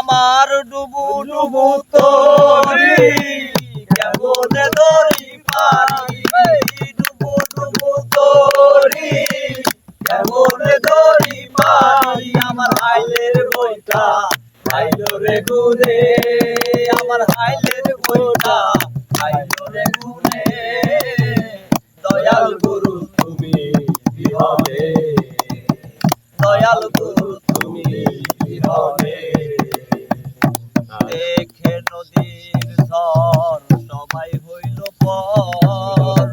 আমার ডুবু ডুবু তরি কেমনে ধরি পারি ডুবু ডুবু তরি কেমনে ধরি পারি আমার হাইলের বইটা আইলো রে ঘুরে আমার হাইলের বইটা আইলো রে ঘুরে দয়াল গুরু তুমি বিহনে দয়াল গুরু তুমি বিহনে দেখে নদীর ঝড় সবাই হইল পর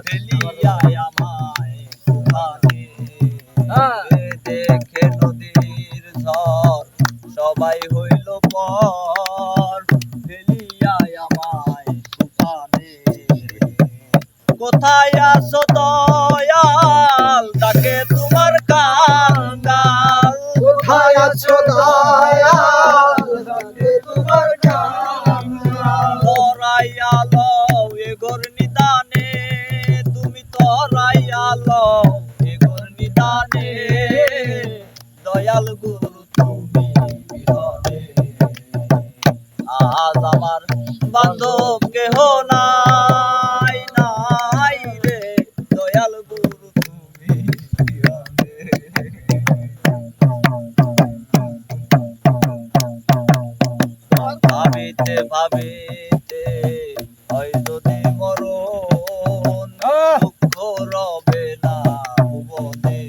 ফেলিয়ায় আমায় কুফানে দেখে নদীর ঝড় সবাই হইল পর ফেলিয়ায় আমায় কুফানে কোথায় আছো দয়াল তাকে তোমার কাঙ্গাল কোথায় আছো দয়াল তাকে তোমার কাঙ্গাল তরাইয়া লও এগোর নিদানে তুমি তরাইয়া লও এগোর নিদানে দয়াল গুরু তুমি বিহনে আজ আমার বান্ধব কেহ নাই নাই রে দয়াল গুরু তুমি বিহনে ভাবিতে ভাবিতে হয় যদি মরণ দুঃখ রবে না ভুবনে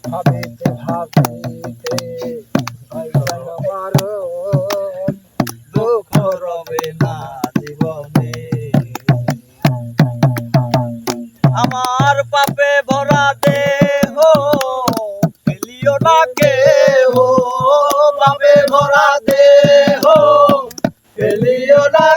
ভাবিতে ভাবিতে আমার দুঃখ রবে না জীবনে আমার পাপে ভরা দেহ ফেলিও না কেহ পাপে ভরা দেহ ফেলিও না